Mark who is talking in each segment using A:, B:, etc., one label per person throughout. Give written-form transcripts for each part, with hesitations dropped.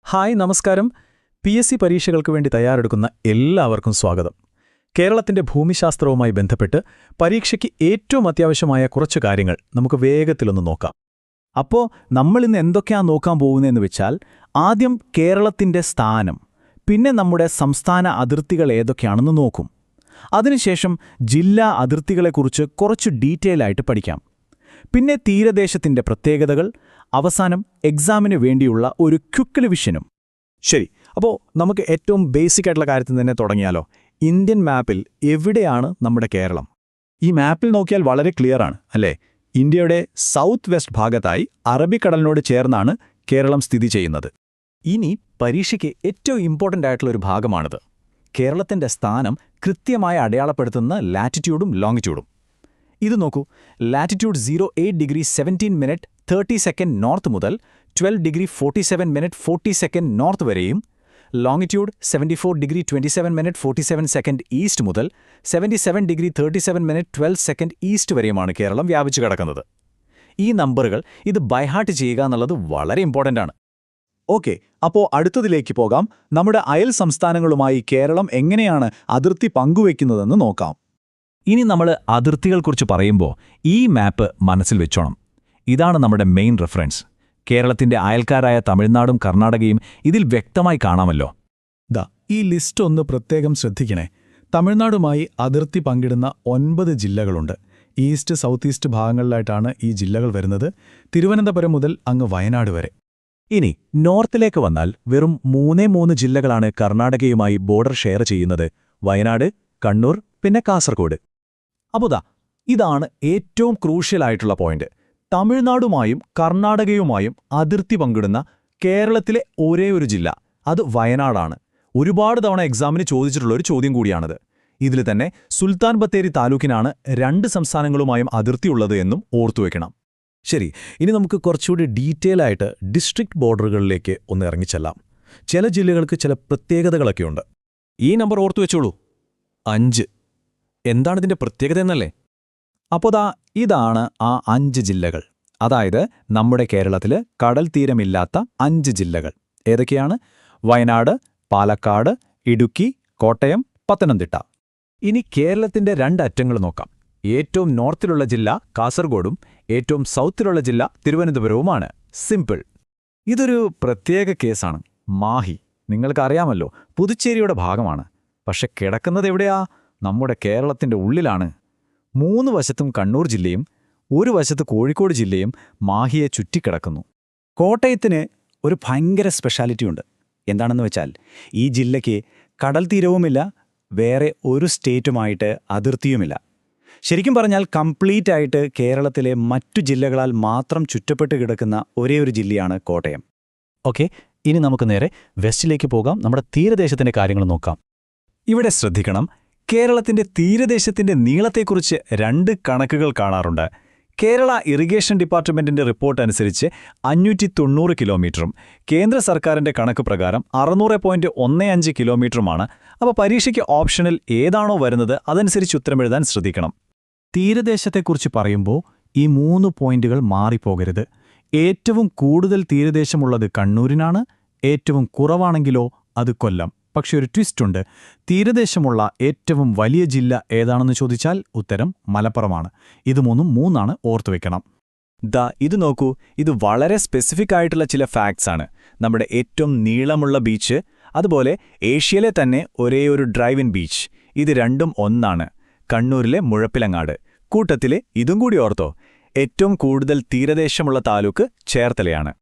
A: Hi നമസ്കാരം. PSC പരീക്ഷകൾക്ക് വേണ്ടി തയ്യാറെടുക്കുന്ന എല്ലാവർക്കും സ്വാഗതം. കേരളത്തിന്റെ ഭൂമിശാസ്ത്രവുമായി ബന്ധപ്പെട്ട് പരീക്ഷയ്ക്ക് ഏറ്റവും അത്യാവശ്യമായ കുറച്ചു കാര്യങ്ങൾ നമുക്ക് വേഗത്തിലൊന്ന് നോക്കാം. അപ്പോൾ നമ്മളിന്ന് എന്തൊക്കെയാണ് നോക്കാൻ പോകുന്നതെന്ന് വെച്ചാൽ, ആദ്യം കേരളത്തിന്റെ സ്ഥാനം, പിന്നെ നമ്മുടെ സംസ്ഥാന അതിർത്തികൾ ഏതൊക്കെയാണെന്ന് നോക്കും. അതിനുശേഷം ജില്ലാ അതിർത്തികളെക്കുറിച്ച് കുറച്ച് ഡീറ്റെയിൽ ആയിട്ട് പഠിക്കാം. പിന്നെ തീരദേശത്തിന്റെ പ്രത്യേകതകൾ, അവസാനം എക്സാമിന് വേണ്ടിയുള്ള ഒരു ക്വിക്ക് റിവിഷനും. ശരി, അപ്പോൾ നമുക്ക് ഏറ്റവും ബേസിക് ആയിട്ടുള്ള കാര്യത്തിൽ തന്നെ തുടങ്ങിയാലോ? ഇന്ത്യൻ മാപ്പിൽ എവിടെയാണ് നമ്മുടെ കേരളം? ഈ മാപ്പിൽ നോക്കിയാൽ വളരെ ക്ലിയർ ആണ് അല്ലേ? ഇന്ത്യയുടെ സൗത്ത് വെസ്റ്റ് ഭാഗത്തായി അറബിക്കടലിനോട് ചേർന്നാണ് കേരളം സ്ഥിതി ചെയ്യുന്നത്. ഇനി പരീക്ഷയ്ക്ക് ഏറ്റവും ഇമ്പോർട്ടൻ്റ് ആയിട്ടുള്ള ഒരു ഭാഗമാണിത്. കേരളത്തിന്റെ സ്ഥാനം കൃത്യമായി അടയാളപ്പെടുത്തുന്ന ലാറ്റിറ്റ്യൂഡും ലോങ്ങിറ്റ്യൂഡും. ഇത് നോക്കൂ, ലാറ്റിറ്റ്യൂഡ് 08°17' നോർത്ത് മുതൽ 12°47' നോർത്ത് വരെയും, ലോങ്ങിറ്റ്യൂഡ് 74°27' ഈസ്റ്റ് മുതൽ 77°37' ഈസ്റ്റ് വരെയുമാണ് കേരളം വ്യാപിച്ചു കിടക്കുന്നത്. ഈ നമ്പറുകൾ ഇത് ബൈഹാർട്ട് ചെയ്യുക എന്നുള്ളത് വളരെ ഇമ്പോർട്ടൻ്റ് ആണ്. ഓക്കെ, അപ്പോൾ അടുത്തതിലേക്ക് പോകാം. നമ്മുടെ അയൽ സംസ്ഥാനങ്ങളുമായി കേരളം എങ്ങനെയാണ് അതിർത്തി പങ്കുവയ്ക്കുന്നതെന്ന് നോക്കാം. ഇനി നമ്മൾ അതിർത്തികളെക്കുറിച്ച് പറയുമ്പോൾ ഈ മാപ്പ് മനസ്സിൽ വെച്ചോണം. ഇതാണ് നമ്മുടെ മെയിൻ റെഫറൻസ്. കേരളത്തിന്റെ അയൽക്കാരായ തമിഴ്നാടും കർണാടകയും ഇതിൽ വ്യക്തമായി കാണാമല്ലോ. ഈ ലിസ്റ്റ് ഒന്ന് പ്രത്യേകം ശ്രദ്ധിക്കണേ. തമിഴ്നാടുമായി അതിർത്തി പങ്കിടുന്ന 9 ജില്ലകളുണ്ട്. ഈസ്റ്റ്, സൗത്ത് ഈസ്റ്റ് ഭാഗങ്ങളിലായിട്ടാണ് ഈ ജില്ലകൾ വരുന്നത്. തിരുവനന്തപുരം മുതൽ അങ്ങ് വയനാട് വരെ. ഇനി നോർത്തിലേക്ക് വന്നാൽ വെറും 3 ജില്ലകളാണ് കർണാടകയുമായി ബോർഡർ ഷെയർ ചെയ്യുന്നത്: വയനാട്, കണ്ണൂർ, പിന്നെ കാസർഗോഡ്. അപ്പോൾ ഇതാണ് ഏറ്റവും ക്രൂഷ്യലായിട്ടുള്ള പോയിന്റ്. തമിഴ്നാടുമായും കർണാടകയുമായും അതിർത്തി പങ്കിടുന്ന കേരളത്തിലെ ഒരേ ഒരു ജില്ല, അത് വയനാടാണ്. ഒരുപാട് തവണ എക്സാമിന് ചോദിച്ചിട്ടുള്ളൊരു ചോദ്യം കൂടിയാണത്. ഇതിൽ തന്നെ സുൽത്താൻ ബത്തേരി താലൂക്കിനാണ് 2 സംസ്ഥാനങ്ങളുമായും അതിർത്തിയുള്ളത് എന്നും ഓർത്തുവെക്കണം. ശരി, ഇനി നമുക്ക് കുറച്ചുകൂടി ഡീറ്റെയിൽ ആയിട്ട് ഡിസ്ട്രിക്ട് ബോർഡറുകളിലേക്ക് ഒന്ന് ഇറങ്ങിച്ചെല്ലാം. ചില ജില്ലകൾക്ക് ചില പ്രത്യേകതകളൊക്കെയുണ്ട്. ഈ നമ്പർ ഓർത്തുവെച്ചോളൂ, 5. എന്താണിതിന്റെ പ്രത്യേകത എന്നല്ലേ? അപ്പോൾ ഇതാണ് ആ 5 ജില്ലകൾ. അതായത് നമ്മുടെ കേരളത്തിൽ കടൽ തീരമില്ലാത്ത 5 ജില്ലകൾ. ഏതൊക്കെയാണ്? വയനാട്, പാലക്കാട്, ഇടുക്കി, കോട്ടയം, പത്തനംതിട്ട. ഇനി കേരളത്തിന്റെ 2 അറ്റങ്ങൾ നോക്കാം. ഏറ്റവും നോർത്തിലുള്ള ജില്ല കാസർഗോഡും ഏറ്റവും സൗത്തിലുള്ള ജില്ല തിരുവനന്തപുരവുമാണ്. സിമ്പിൾ. ഇതൊരു പ്രത്യേക കേസാണ്. മാഹി നിങ്ങൾക്കറിയാമല്ലോ, പുതുച്ചേരിയുടെ ഭാഗമാണ്. പക്ഷെ കിടക്കുന്നത് എവിടെയാ? നമ്മുടെ കേരളത്തിന്റെ ഉള്ളിലാണ്. 3 വശത്തും കണ്ണൂർ ജില്ലയും 1 വശത്ത് കോഴിക്കോട് ജില്ലയും മാഹിയെ ചുറ്റിക്കിടക്കുന്നു. കോട്ടയത്തിന് ഒരു ഭയങ്കര സ്പെഷ്യാലിറ്റിയുണ്ട്. എന്താണെന്ന് വെച്ചാൽ, ഈ ജില്ലയ്ക്ക് കടൽ തീരവുമില്ല, വേറെ ഒരു സ്റ്റേറ്റുമായിട്ട് അതിർത്തിയുമില്ല. ശരിക്കും പറഞ്ഞാൽ കംപ്ലീറ്റ് ആയിട്ട് കേരളത്തിലെ മറ്റു ജില്ലകളാൽ മാത്രം ചുറ്റപ്പെട്ട് കിടക്കുന്ന ഒരേ ഒരു ജില്ലയാണ് കോട്ടയം. ഓക്കെ, ഇനി നമുക്ക് നേരെ വെസ്റ്റിലേക്ക് പോകാം. നമ്മുടെ തീരദേശത്തിന്റെ കാര്യങ്ങൾ നോക്കാം. ഇവിടെ ശ്രദ്ധിക്കണം, കേരളത്തിന്റെ തീരദേശത്തിന്റെ നീളത്തെക്കുറിച്ച് 2 കണക്കുകൾ കാണാറുണ്ട്. കേരള ഇറിഗേഷൻ ഡിപ്പാർട്ട്മെന്റിന്റെ റിപ്പോർട്ട് അനുസരിച്ച് 590 കിലോമീറ്ററും കേന്ദ്ര സർക്കാരിന്റെ കണക്ക് പ്രകാരം 600.15 കിലോമീറ്ററുമാണ്. അപ്പോൾ പരീക്ഷയ്ക്ക് ഓപ്ഷനിൽ ഏതാണോ വരുന്നത് അതനുസരിച്ച് ഉത്തരമെഴുതാൻ ശ്രദ്ധിക്കണം. തീരദേശത്തെക്കുറിച്ച് പറയുമ്പോൾ ഈ 3 പോയിന്റുകൾ മാറിപ്പോകരുത്. ഏറ്റവും കൂടുതൽ തീരദേശമുള്ളത് കണ്ണൂരിനാണ്. ഏറ്റവും കുറവാണെങ്കിലോ അത് കൊല്ലം. പക്ഷെ ഒരു ട്വിസ്റ്റ് ഉണ്ട്. തീരദേശമുള്ള ഏറ്റവും വലിയ ജില്ല ഏതാണെന്ന് ചോദിച്ചാൽ ഉത്തരം മലപ്പുറമാണ്. ഇത് 3 ഓർത്തുവെക്കണം. ഇത് നോക്കൂ, ഇത് വളരെ സ്പെസിഫിക് ആയിട്ടുള്ള ചില ഫാക്ട്സ് ആണ്. നമ്മുടെ ഏറ്റവും നീളമുള്ള ബീച്ച്, അതുപോലെ ഏഷ്യയിലെ തന്നെ ഒരേ ഒരു ഡ്രൈവ് ഇൻ ബീച്ച്, ഇത് രണ്ടും ഒന്നാണ്. കണ്ണൂരിലെ മുഴപ്പിലങ്ങാട്. കൂട്ടത്തിലെ ഇതും കൂടി ഓർത്തോ, ഏറ്റവും കൂടുതൽ തീരദേശമുള്ള താലൂക്ക് ചേർത്തലയാണ്.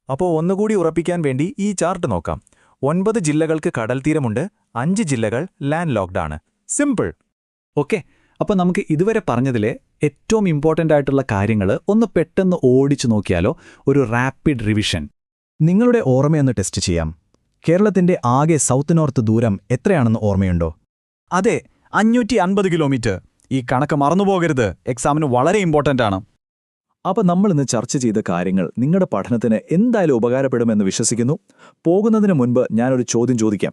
A: അപ്പോൾ ഒന്നുകൂടി ഉറപ്പിക്കാൻ വേണ്ടി ഈ ചാർട്ട് നോക്കാം. 9 ജില്ലകൾക്ക് കടൽ തീരമുണ്ട്, 5 ജില്ലകൾ ലാൻഡ് ലോക്ക്ഡാണ്. സിമ്പിൾ. ഓക്കെ, അപ്പോൾ നമുക്ക് ഇതുവരെ പറഞ്ഞതിലെ ഏറ്റവും ഇമ്പോർട്ടൻ്റ് ആയിട്ടുള്ള കാര്യങ്ങൾ ഒന്ന് പെട്ടെന്ന് ഓടിച്ചു നോക്കിയാലോ? ഒരു റാപ്പിഡ് റിവിഷൻ. നിങ്ങളുടെ ഓർമ്മയൊന്ന് ടെസ്റ്റ് ചെയ്യാം. കേരളത്തിന്റെ ആകെ സൗത്ത് നോർത്ത് ദൂരം എത്രയാണെന്ന് ഓർമ്മയുണ്ടോ? അതെ, 550 കിലോമീറ്റർ. ഈ കണക്ക് മറന്നുപോകരുത്, എക്സാമിന് വളരെ ഇമ്പോർട്ടൻ്റ് ആണ്. അപ്പോൾ നമ്മളിന്ന് ചർച്ച ചെയ്ത കാര്യങ്ങൾ നിങ്ങളുടെ പഠനത്തിന് എന്തായാലും ഉപകാരപ്പെടുമെന്ന് വിശ്വസിക്കുന്നു. പോകുന്നതിന് മുൻപ് ഞാനൊരു ചോദ്യം ചോദിക്കാം.